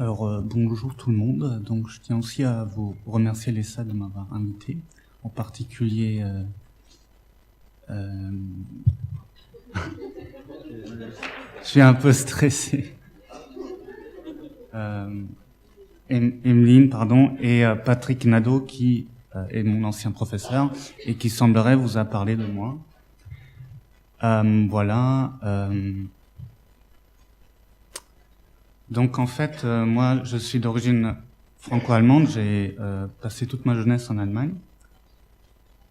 Bonjour tout le monde. Donc, je tiens aussi à vous remercier l'ESA de m'avoir invité. En particulier, je suis un peu stressé. Emeline, pardon, et Patrick Nadeau, qui est mon ancien professeur et qui semblerait vous a parlé de moi. Voilà. Donc en fait, moi, je suis d'origine franco-allemande. J'ai passé toute ma jeunesse en Allemagne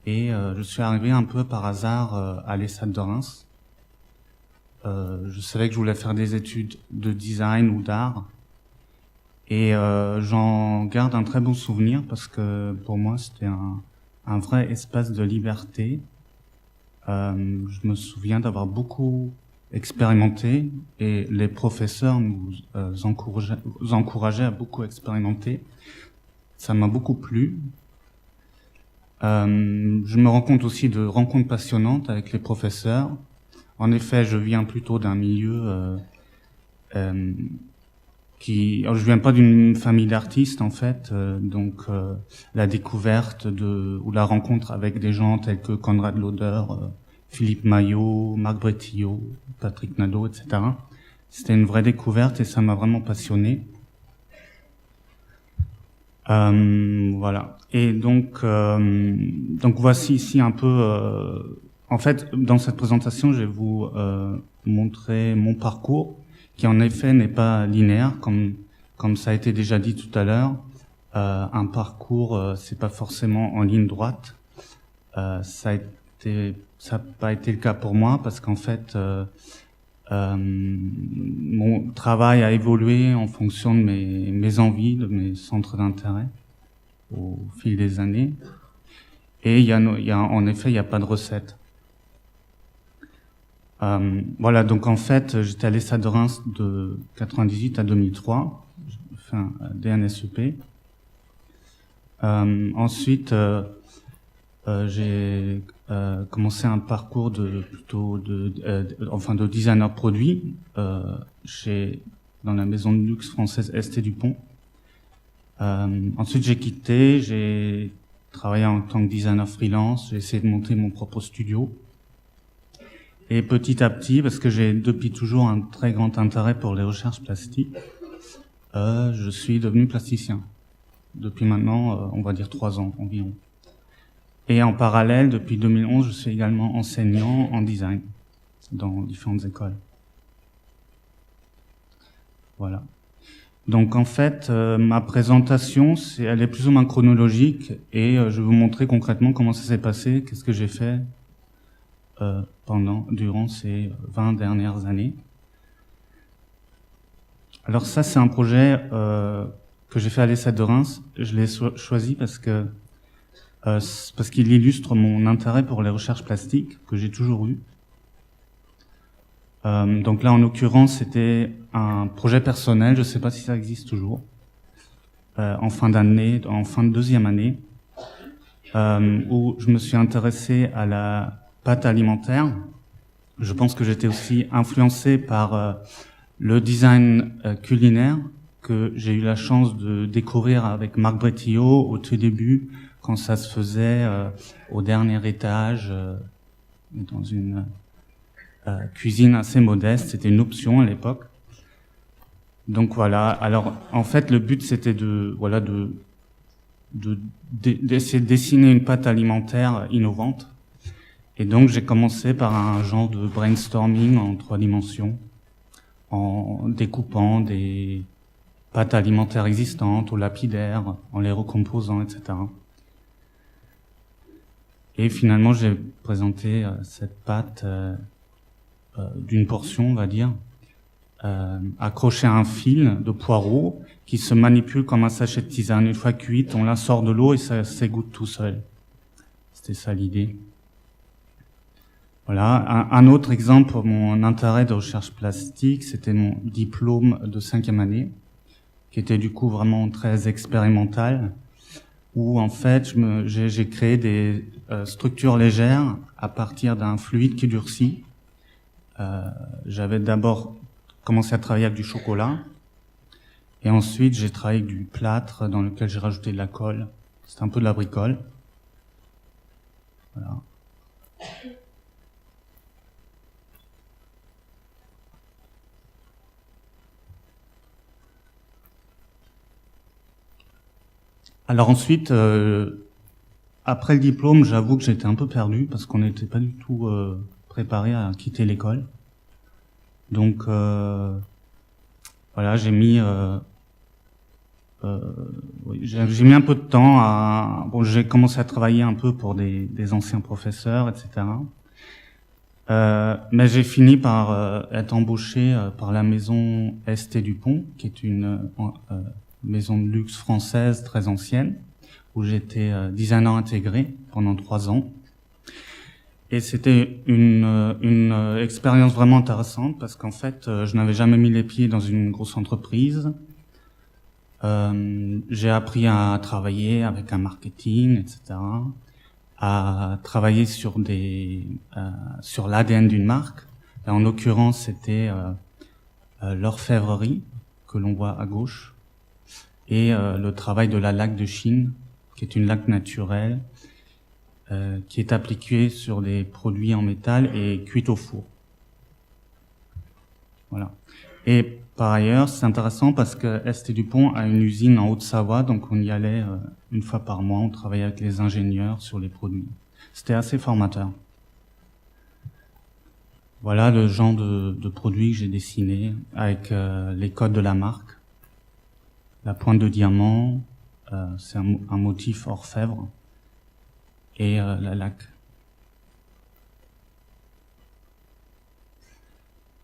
et je suis arrivé un peu par hasard à l'ESA de Reims. Je savais que je voulais faire des études de design ou d'art et j'en garde un très bon souvenir parce que pour moi, c'était un vrai espace de liberté. Je me souviens d'avoir beaucoup expérimenté et les professeurs nous encourageaient à beaucoup expérimenter. Ça m'a beaucoup plu. Je me rends compte aussi de rencontres passionnantes avec les professeurs. En effet, je viens plutôt d'un milieu je viens pas d'une famille d'artistes en fait, donc la découverte ou la rencontre avec des gens tels que Konrad Loder, Philippe Maillot, Marc Bretillot, Patrick Nadeau, etc. C'était une vraie découverte et ça m'a vraiment passionné. Voilà. Et donc voici ici un peu. En fait, dans cette présentation, je vais vous montrer mon parcours, qui en effet n'est pas linéaire, comme ça a été déjà dit tout à l'heure. Un parcours, c'est pas forcément en ligne droite. Ça n'a pas été le cas pour moi parce qu'en fait, mon travail a évolué en fonction de mes envies, de mes centres d'intérêt au fil des années. Et en effet, il n'y a pas de recette. Voilà, donc en fait, j'étais à l'ESA de Reims de 98 à 2003. J'ai fait un DNSEP. Ensuite, j'ai commencé un parcours de designer produit dans la maison de luxe française ST Dupont. Ensuite, j'ai travaillé en tant que designer freelance. J'ai essayé de monter mon propre studio. Et petit à petit, parce que j'ai depuis toujours un très grand intérêt pour les recherches plastiques, je suis devenu plasticien. Depuis maintenant, on va dire 3 ans environ. Et en parallèle, depuis 2011, je suis également enseignant en design dans différentes écoles. Voilà. Donc en fait, ma présentation, elle est plus ou moins chronologique et je vais vous montrer concrètement comment ça s'est passé, qu'est-ce que j'ai fait durant ces 20 dernières années. Alors ça, c'est un projet que j'ai fait à l'ESA de Reims. Je l'ai choisi parce qu'il illustre mon intérêt pour les recherches plastiques que j'ai toujours eu. Donc là, en l'occurrence, c'était un projet personnel. Je ne sais pas si ça existe toujours. En fin de deuxième année, où je me suis intéressé à la pâte alimentaire. Je pense que j'étais aussi influencé par le design culinaire que j'ai eu la chance de découvrir avec Marc Bretillot au tout début, quand ça se faisait au dernier étage, dans une cuisine assez modeste. C'était une option à l'époque. Donc voilà. Alors en fait, le but c'était d'essayer de dessiner une pâte alimentaire innovante. Et donc j'ai commencé par un genre de brainstorming en 3 dimensions, en découpant des pâtes alimentaires existantes au lapidaire, en les recomposant, etc. Et finalement j'ai présenté cette pâte d'une portion, on va dire, accrochée à un fil de poireau qui se manipule comme un sachet de tisane. Une fois cuite, on la sort de l'eau et ça s'égoutte tout seul. C'était ça l'idée. Voilà. Un autre exemple pour mon intérêt de recherche plastique, c'était mon diplôme de 5e année, qui était du coup vraiment très expérimental, où en fait j'ai créé des structures légères à partir d'un fluide qui durcit. J'avais d'abord commencé à travailler avec du chocolat, Et ensuite, j'ai travaillé avec du plâtre dans lequel j'ai rajouté de la colle. C'était un peu de la bricole. Voilà. Alors ensuite, après le diplôme, j'avoue que j'étais un peu perdu parce qu'on n'était pas du tout préparé à quitter l'école. Donc voilà, j'ai mis j'ai mis un peu de temps à... Bon, j'ai commencé à travailler un peu pour des anciens professeurs, etc. Mais j'ai fini par être embauché par la maison ST Dupont, qui est une maison de luxe française très ancienne, où j'étais designer intégré pendant 3 ans. Et c'était une expérience vraiment intéressante parce qu'en fait, je n'avais jamais mis les pieds dans une grosse entreprise. J'ai appris à travailler avec un marketing, etc., à travailler sur sur l'ADN d'une marque. Et en l'occurrence, c'était l'orfèvrerie que l'on voit à gauche et le travail de la laque de Chine, qui est une laque naturelle qui est appliquée sur des produits en métal et cuite au four. Voilà. Et par ailleurs, c'est intéressant parce que ST Dupont a une usine en Haute-Savoie, donc on y allait une fois par mois, on travaillait avec les ingénieurs sur les produits. C'était assez formateur. Voilà le genre de produits que j'ai dessiné avec les codes de la marque. La pointe de diamant, c'est un motif orfèvre, et la laque.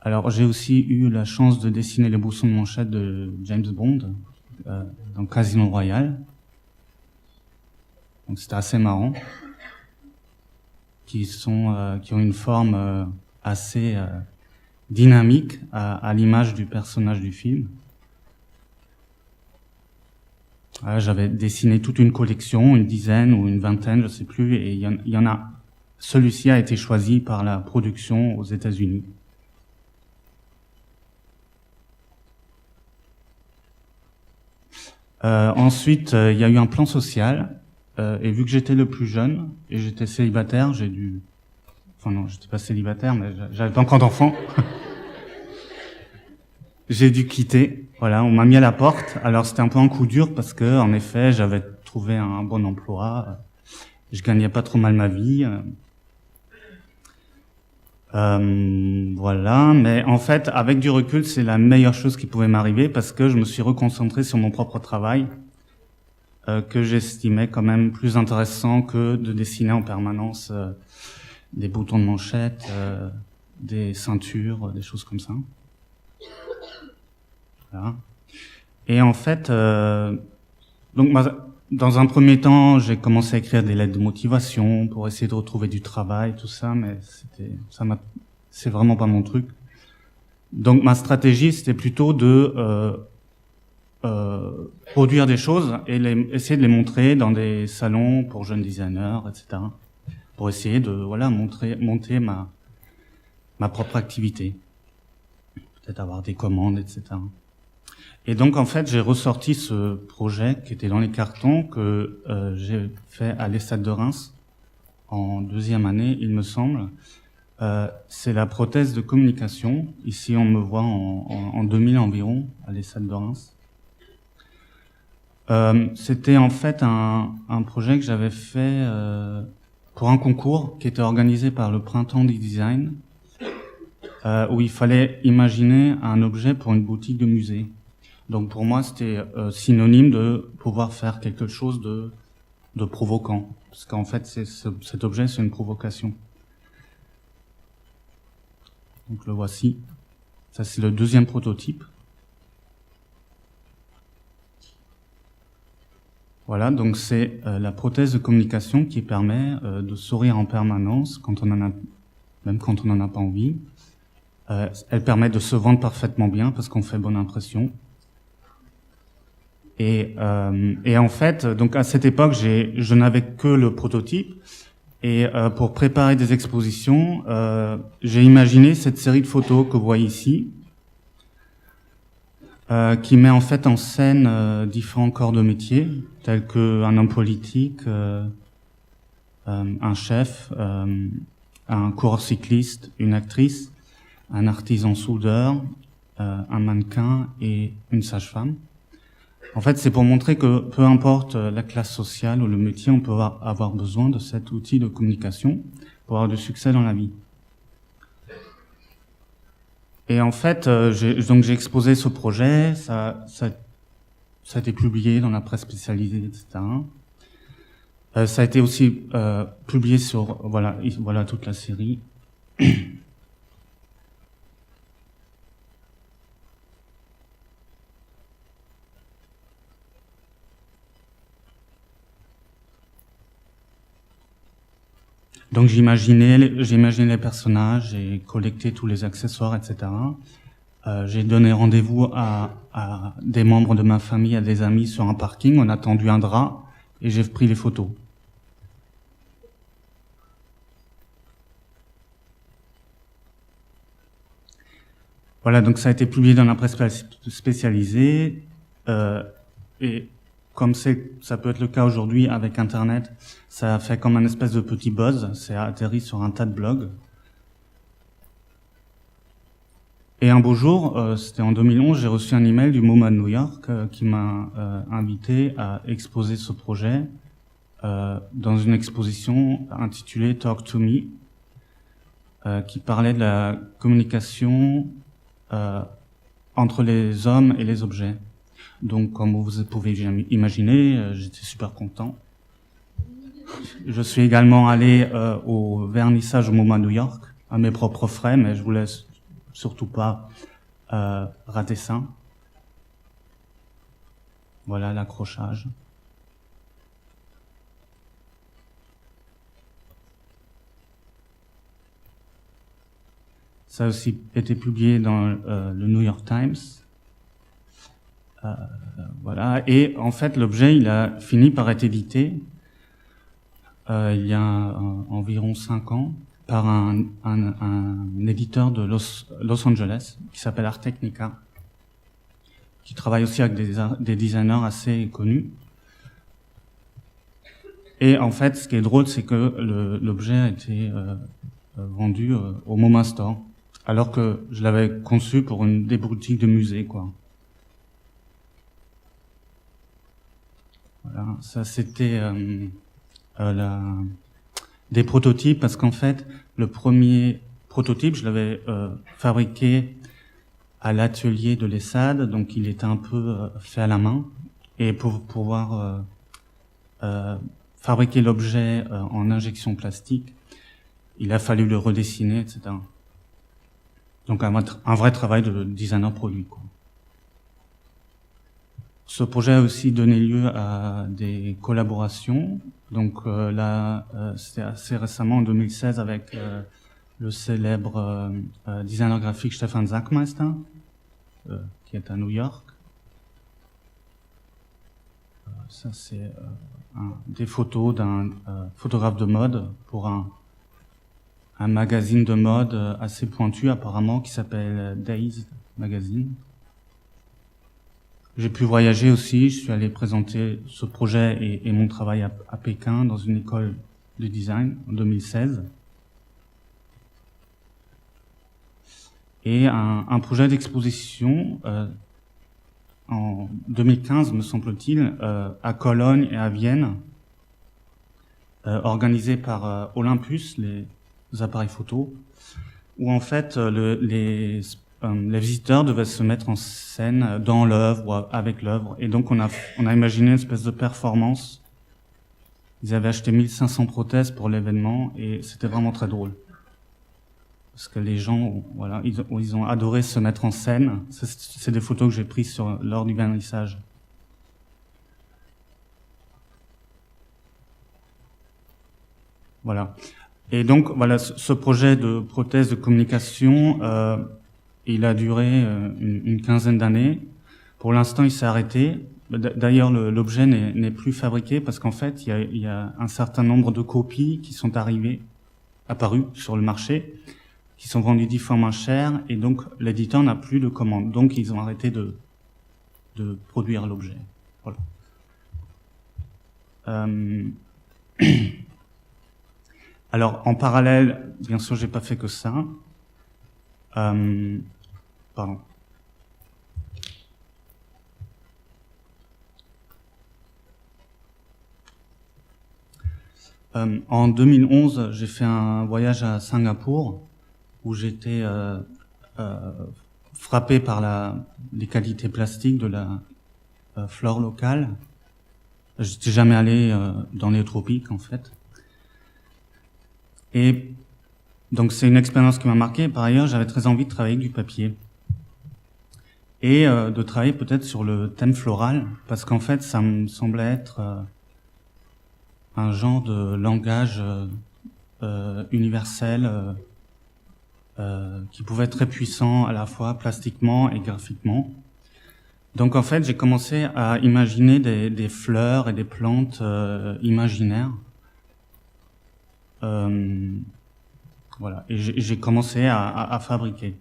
Alors, j'ai aussi eu la chance de dessiner les boussons de manchette de James Bond dans Casino Royale. Donc, c'était assez marrant. Qui ont une forme assez dynamique à l'image du personnage du film. Voilà, j'avais dessiné toute une collection, une dizaine ou une vingtaine, je sais plus, et il y en a. Celui-ci a été choisi par la production aux États-Unis. Ensuite, il y a eu un plan social, et vu que j'étais le plus jeune et j'étais célibataire, enfin non, j'étais pas célibataire, mais j'avais pas encore d'enfant. J'ai dû quitter. Voilà, on m'a mis à la porte. Alors c'était un peu un coup dur parce que, en effet, j'avais trouvé un bon emploi. Je gagnais pas trop mal ma vie. Voilà, mais en fait, avec du recul, c'est la meilleure chose qui pouvait m'arriver parce que je me suis reconcentré sur mon propre travail, que j'estimais quand même plus intéressant que de dessiner en permanence des boutons de manchette, des ceintures, des choses comme ça. Voilà. Et en fait, donc dans un premier temps, j'ai commencé à écrire des lettres de motivation pour essayer de retrouver du travail, tout ça, mais c'est vraiment pas mon truc. Donc ma stratégie, c'était plutôt de produire des choses et essayer de les montrer dans des salons pour jeunes designers, etc. Pour essayer de monter ma propre activité, peut-être avoir des commandes, etc. Et donc en fait, j'ai ressorti ce projet qui était dans les cartons que j'ai fait à l'ESSAD de Reims en 2e année, il me semble. C'est la prothèse de communication. Ici, on me voit en 2000 environ à l'ESSAD de Reims. C'était en fait un projet que j'avais fait pour un concours qui était organisé par le Printemps du Design, où il fallait imaginer un objet pour une boutique de musée. Donc pour moi, c'était synonyme de pouvoir faire quelque chose de provoquant, parce qu'en fait, cet objet, c'est une provocation. Donc le voici. Ça, c'est le 2e prototype. Voilà, donc c'est la prothèse de communication qui permet de sourire en permanence même quand on n'en a pas envie. Elle permet de se vendre parfaitement bien parce qu'on fait bonne impression. Et en fait, donc à cette époque, je n'avais que le prototype. Et pour préparer des expositions, j'ai imaginé cette série de photos que vous voyez ici. qui met en fait en scène différents corps de métier, tels qu'un homme politique, un chef, un coureur cycliste, une actrice, un artisan soudeur, un mannequin et une sage-femme. En fait, c'est pour montrer que peu importe la classe sociale ou le métier, on peut avoir besoin de cet outil de communication pour avoir du succès dans la vie. Et en fait, j'ai exposé ce projet, ça a été publié dans la presse spécialisée, etc. Ça a été aussi publié sur, voilà toute la série. Donc j'imaginais les personnages, j'ai collecté tous les accessoires, etc. J'ai donné rendez-vous à des membres de ma famille, à des amis sur un parking. On a tendu un drap et j'ai pris les photos. Voilà, donc ça a été publié dans la presse spécialisée. Et comme ça peut être le cas aujourd'hui avec Internet, ça a fait comme un espèce de petit buzz. C'est atterri sur un tas de blogs. Et un beau jour, c'était en 2011, j'ai reçu un email du MoMA de New York qui m'a invité à exposer ce projet dans une exposition intitulée Talk to Me, qui parlait de la communication entre les hommes et les objets. Donc, comme vous pouvez imaginer, j'étais super content. Je suis également allé au vernissage au MoMA New York, à mes propres frais, mais je vous laisse surtout pas rater ça. Voilà l'accrochage. Ça a aussi été publié dans le New York Times. Voilà. Et en fait, l'objet, il a fini par être édité il y a environ 5 ans par un éditeur de Los Angeles qui s'appelle Art Technica, qui travaille aussi avec des designers assez connus. Et en fait, ce qui est drôle, c'est que l'objet a été vendu au MoMA Store, alors que je l'avais conçu pour des boutiques de musée, quoi. Voilà, ça c'était des prototypes, parce qu'en fait, le premier prototype, je l'avais fabriqué à l'atelier de l'ESSAD, donc il était un peu fait à la main, et pour pouvoir fabriquer l'objet en injection plastique, il a fallu le redessiner, etc. Donc un vrai travail de designer produit, quoi. Ce projet a aussi donné lieu à des collaborations. Donc là, c'était assez récemment, en 2016, avec le célèbre designer graphique Stefan Sackmeister, qui est à New York. Ça, c'est des photos d'un photographe de mode pour un magazine de mode assez pointu, apparemment, qui s'appelle Days Magazine. J'ai pu voyager aussi, je suis allé présenter ce projet et mon travail à Pékin, dans une école de design, en 2016. Et un projet d'exposition en 2015, me semble-t-il, à Cologne et à Vienne, organisé par Olympus, les appareils photo, où en fait les visiteurs devaient se mettre en scène dans l'œuvre ou avec l'œuvre. Et donc on a imaginé une espèce de performance. Ils avaient acheté 1500 prothèses pour l'événement et c'était vraiment très drôle. Parce que les gens, voilà, ils ont adoré se mettre en scène. C'est des photos que j'ai prises lors du vernissage. Voilà. Et donc, voilà, ce projet de prothèse de communication, il a duré une quinzaine d'années. Pour l'instant, il s'est arrêté. D'ailleurs, l'objet n'est plus fabriqué parce qu'en fait, il y a un certain nombre de copies qui sont apparues sur le marché, qui sont vendues 10 fois moins cher, et donc l'éditeur n'a plus de commandes. Donc, ils ont arrêté de de produire l'objet. Voilà. Alors, en parallèle, bien sûr, j'ai pas fait que ça. Pardon. En 2011, j'ai fait un voyage à Singapour où j'étais frappé par les qualités plastiques de la flore locale. J'étais jamais allé dans les tropiques, en fait. Et donc c'est une expérience qui m'a marqué. Par ailleurs, j'avais très envie de travailler avec du papier et de travailler peut-être sur le thème floral, parce qu'en fait, ça me semblait être un genre de langage universel qui pouvait être très puissant à la fois plastiquement et graphiquement. Donc en fait, j'ai commencé à imaginer des fleurs et des plantes imaginaires. Voilà, et j'ai commencé à fabriquer.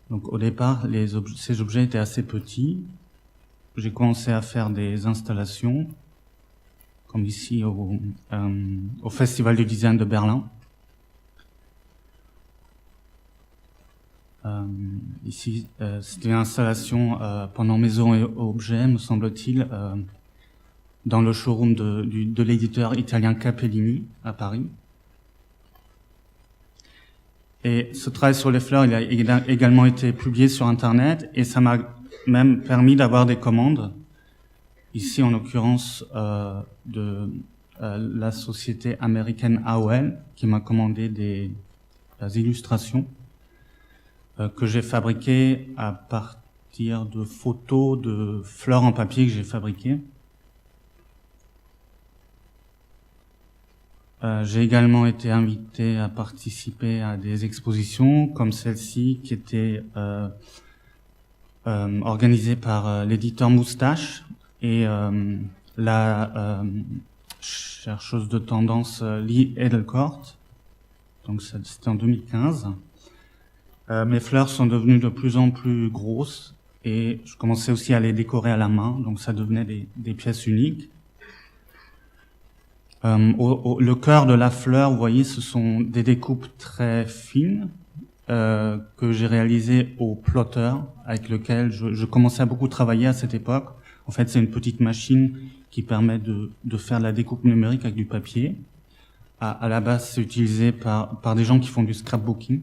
Donc au départ, ces objets étaient assez petits. J'ai commencé à faire des installations, comme ici au Festival du Design de Berlin. Ici, c'était une installation pendant Maison et Objets, me semble-t-il, dans le showroom de l'éditeur italien Capellini à Paris. Et ce travail sur les fleurs, il a également été publié sur Internet et ça m'a même permis d'avoir des commandes. Ici, en l'occurrence, de la société américaine AOL qui m'a commandé des illustrations que j'ai fabriquées à partir de photos de fleurs en papier que j'ai fabriquées. J'ai également été invité à participer à des expositions comme celle-ci qui était organisée par l'éditeur Moustache et la chercheuse de tendance Lee Edelkort. Donc c'était en 2015. Mes fleurs sont devenues de plus en plus grosses et je commençais aussi à les décorer à la main, donc ça devenait des pièces uniques. Le cœur de la fleur, vous voyez, ce sont des découpes très fines que j'ai réalisées au plotter, avec lequel je commençais à beaucoup travailler à cette époque. En fait, c'est une petite machine qui permet de faire de la découpe numérique avec du papier. À la base, c'est utilisé par des gens qui font du scrapbooking.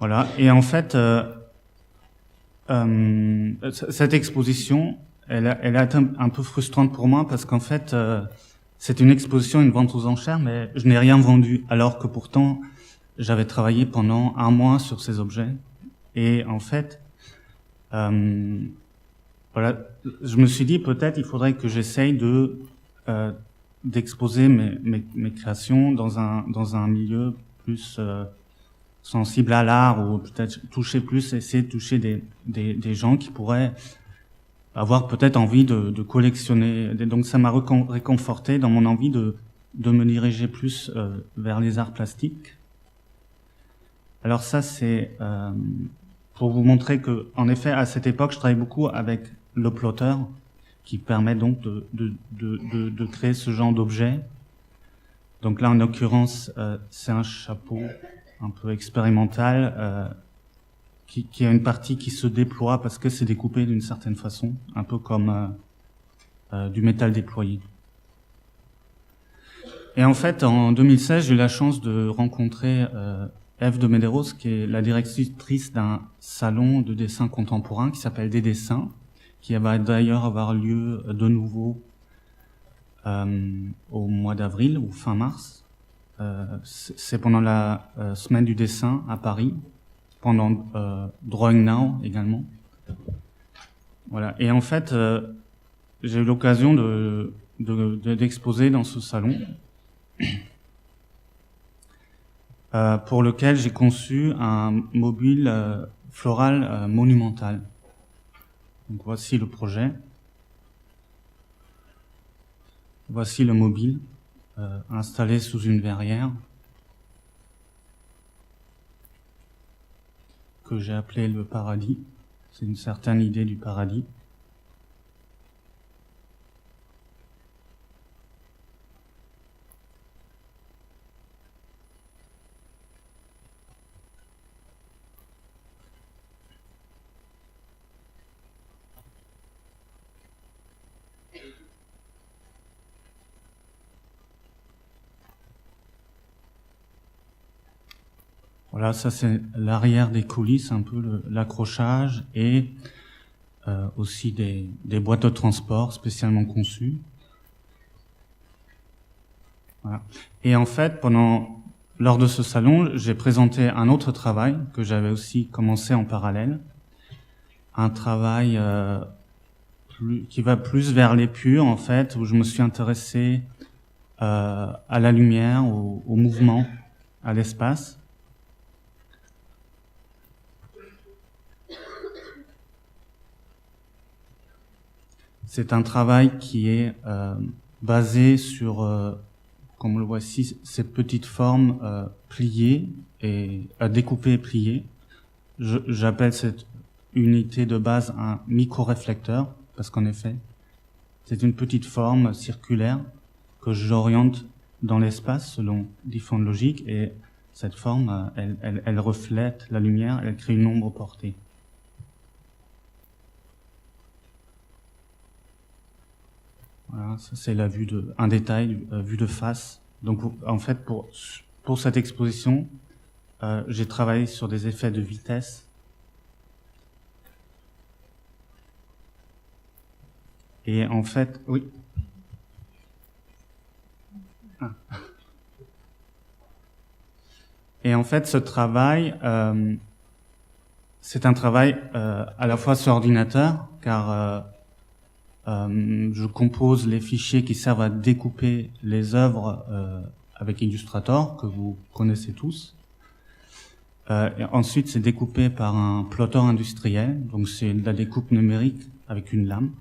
Voilà. Et en fait, cette exposition, elle a été un peu frustrante pour moi parce qu'en fait, c'est une exposition, une vente aux enchères, mais je n'ai rien vendu, alors que pourtant, j'avais travaillé pendant 1 mois sur ces objets. Et en fait, voilà, je me suis dit peut-être il faudrait que j'essaye d'exposer mes créations dans un milieu plus sensible à l'art, ou peut-être essayer de toucher des gens qui pourraient avoir peut-être envie de collectionner. Donc ça m'a réconforté dans mon envie de me diriger plus vers les arts plastiques. Alors ça, c'est pour vous montrer que, en effet, à cette époque, je travaillais beaucoup avec le plotter, qui permet donc de créer ce genre d'objet. Donc là, en l'occurrence, c'est un chapeau un peu expérimental qui a une partie qui se déploie parce que c'est découpé d'une certaine façon, un peu comme du métal déployé. Et en fait, en 2016, j'ai eu la chance de rencontrer Ève de Medeiros, qui est la directrice d'un salon de dessin contemporain qui s'appelle Des Dessins, qui va d'ailleurs avoir lieu de nouveau au mois d'avril ou fin mars. C'est pendant la semaine du dessin à Paris, pendant Drawing Now également. Voilà. Et en fait, j'ai eu l'occasion d'exposer dans ce salon. pour lequel j'ai conçu un mobile floral monumental. Donc voici le projet. Voici le mobile installé sous une verrière que j'ai appelé le paradis. C'est une certaine idée du paradis. Voilà, ça c'est l'arrière des coulisses, un peu l'accrochage et aussi des boîtes de transport spécialement conçues. Voilà. Et en fait, lors de ce salon, j'ai présenté un autre travail que j'avais aussi commencé en parallèle, un travail qui va plus vers l'épure en fait, où je me suis intéressé à la lumière, au mouvement, à l'espace. C'est un travail qui est basé sur, comme on le voit ici, cette petite forme pliée et découpée et pliée. J'appelle cette unité de base un micro-réflecteur, parce qu'en effet, c'est une petite forme circulaire que j'oriente dans l'espace selon différentes logiques, et cette forme, elle reflète la lumière, elle crée une ombre portée. Voilà, ça c'est un détail, vue de face. Donc en fait, pour cette exposition, j'ai travaillé sur des effets de vitesse. Et en fait, oui. Ah. Et en fait, ce travail, c'est un travail à la fois sur ordinateur, car je compose les fichiers qui servent à découper les œuvres avec Illustrator, que vous connaissez tous. Et ensuite, c'est découpé par un plotter industriel, donc c'est de la découpe numérique avec une lame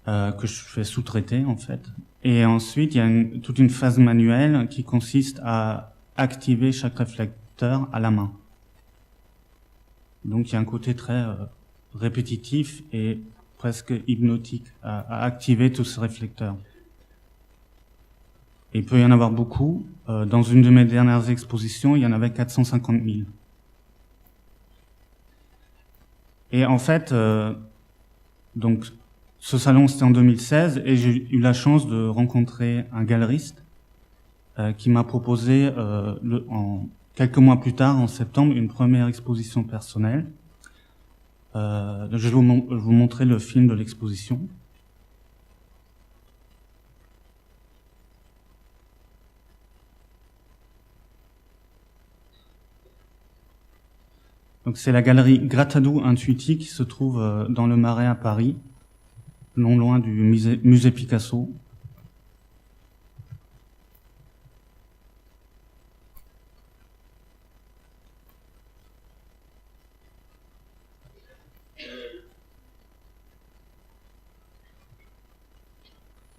que je fais sous-traiter en fait. Et ensuite, il y a toute une phase manuelle qui consiste à activer chaque réflecteur à la main. Donc il y a un côté très répétitif et presque hypnotique à activer tous ces réflecteurs. Et il peut y en avoir beaucoup. Dans une de mes dernières expositions, il y en avait 450 000. Et en fait, donc ce salon c'était en 2016 et j'ai eu la chance de rencontrer un galeriste qui m'a proposé quelques mois plus tard, en septembre, une première exposition personnelle. Je vais vous montrer le film de l'exposition. Donc c'est la galerie Gratadou Intuiti qui se trouve dans le Marais à Paris, non loin du musée Picasso.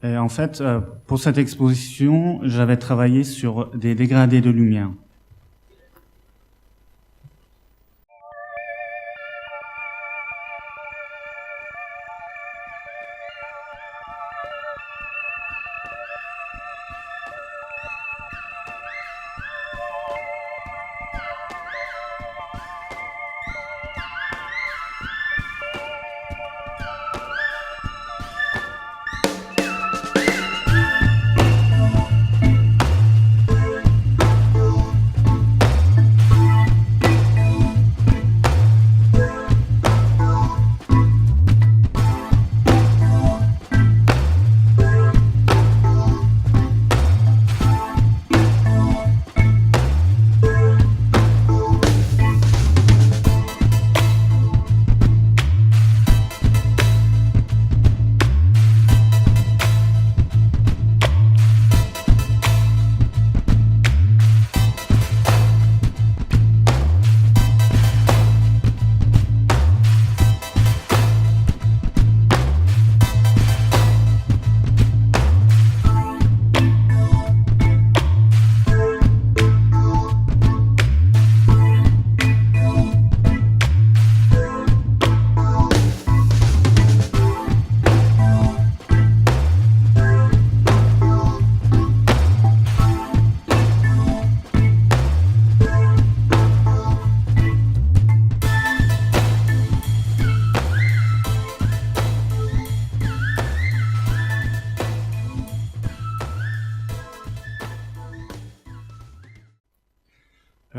Et en fait, pour cette exposition, j'avais travaillé sur des dégradés de lumière.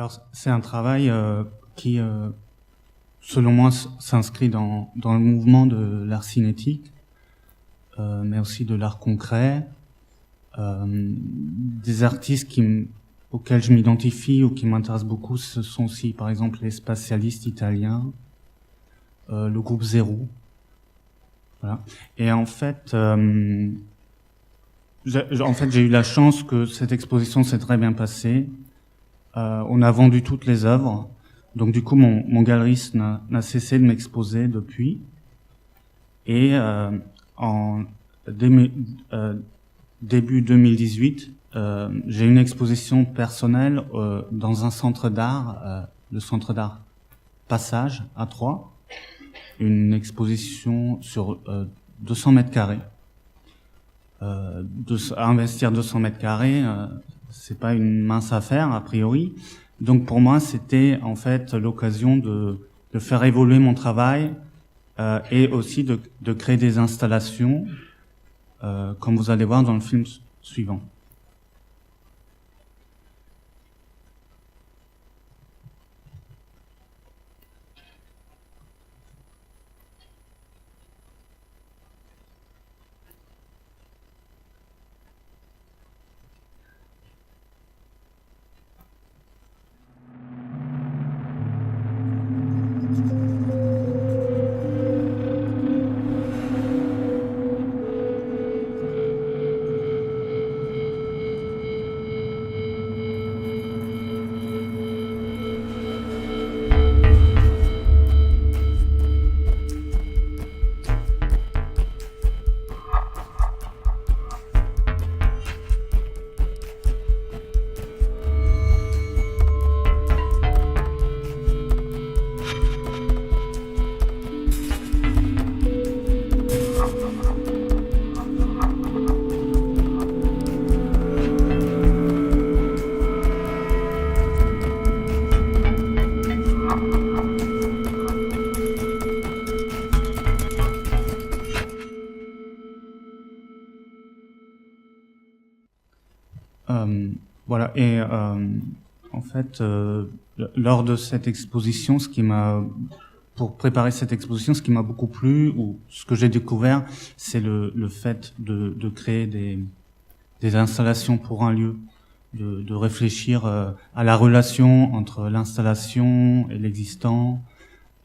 Alors, c'est un travail qui, selon moi, s'inscrit dans le mouvement de l'art cinétique, mais aussi de l'art concret. Des artistes auxquels je m'identifie ou qui m'intéressent beaucoup, ce sont aussi, par exemple, les spatialistes italiens, le groupe Zero. Voilà. Et en fait, j'ai eu la chance que cette exposition s'est très bien passée. On a vendu toutes les œuvres. Donc du coup, mon galeriste n'a cessé de m'exposer depuis. Et en début 2018, j'ai une exposition personnelle dans un centre d'art, le centre d'art Passage à Troyes. Une exposition sur 200 mètres carrés. Investir 200 mètres carrés, c'est pas une mince affaire a priori. Donc pour moi, c'était en fait l'occasion de faire évoluer mon travail et aussi de créer des installations, comme vous allez voir dans le film suivant. Voilà, et en fait, lors de cette exposition, pour préparer cette exposition, ce qui m'a beaucoup plu, ou ce que j'ai découvert, c'est le fait de créer des installations pour un lieu, de réfléchir à la relation entre l'installation et l'existant,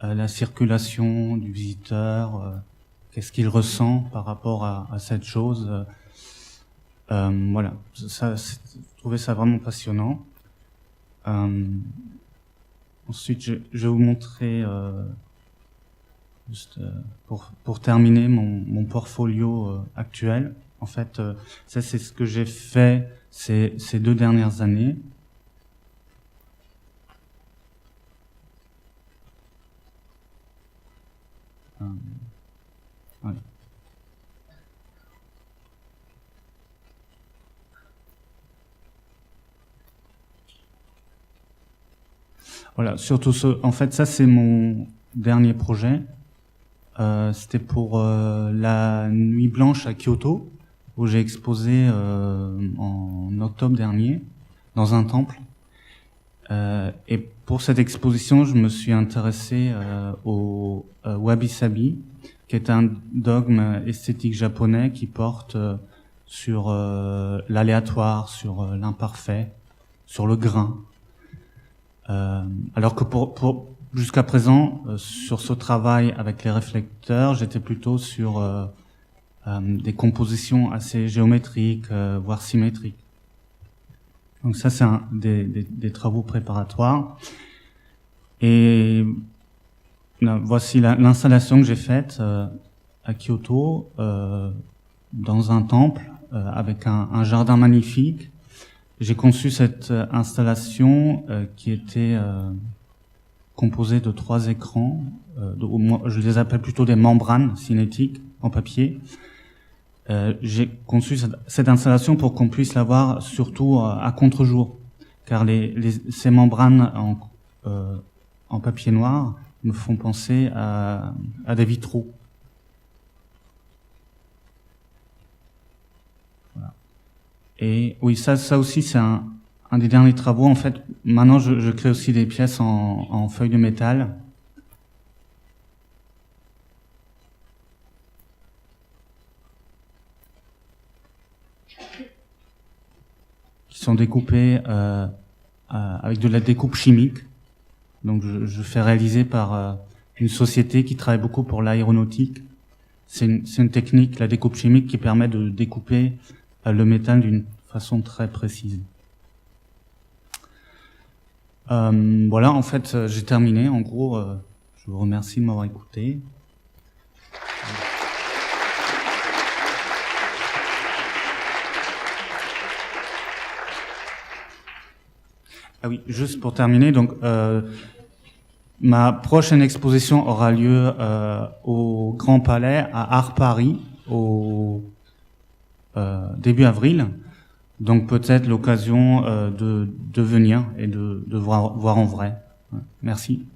la circulation du visiteur, qu'est-ce qu'il ressent par rapport à cette chose. Voilà, je trouvais ça vraiment passionnant. Ensuite, je vais vous montrer, juste pour terminer, mon portfolio actuel. En fait, ça c'est ce que j'ai fait ces 2 dernières années. Ouais. Voilà, surtout en fait, ça c'est mon dernier projet. C'était pour la Nuit Blanche à Kyoto, où j'ai exposé en octobre dernier dans un temple. Et pour cette exposition, je me suis intéressé au wabi-sabi, qui est un dogme esthétique japonais qui porte sur l'aléatoire, sur l'imparfait, sur le grain. Alors que jusqu'à présent, sur ce travail avec les réflecteurs, j'étais plutôt sur des compositions assez géométriques, voire symétriques. Donc ça, c'est des travaux préparatoires. Et voici l'installation que j'ai faite à Kyoto, dans un temple, avec un jardin magnifique. J'ai conçu cette installation qui était composée de 3 écrans. Je les appelle plutôt des membranes cinétiques en papier. J'ai conçu cette installation pour qu'on puisse la voir surtout à contre-jour, car ces membranes en papier noir me font penser à des vitraux. Voilà. Et oui, ça aussi c'est un un des derniers travaux, en fait, maintenant je crée aussi des pièces en feuilles de métal. Qui sont découpées avec de la découpe chimique. Donc je fais réaliser par une société qui travaille beaucoup pour l'aéronautique. C'est une technique, la découpe chimique, qui permet de découper le métal d'une façon très précise. Voilà, en fait, j'ai terminé. En gros, je vous remercie de m'avoir écouté. Ah oui, juste pour terminer, donc ma prochaine exposition aura lieu au Grand Palais à Art Paris au début avril. Donc peut-être l'occasion de venir et de voir en vrai. Merci.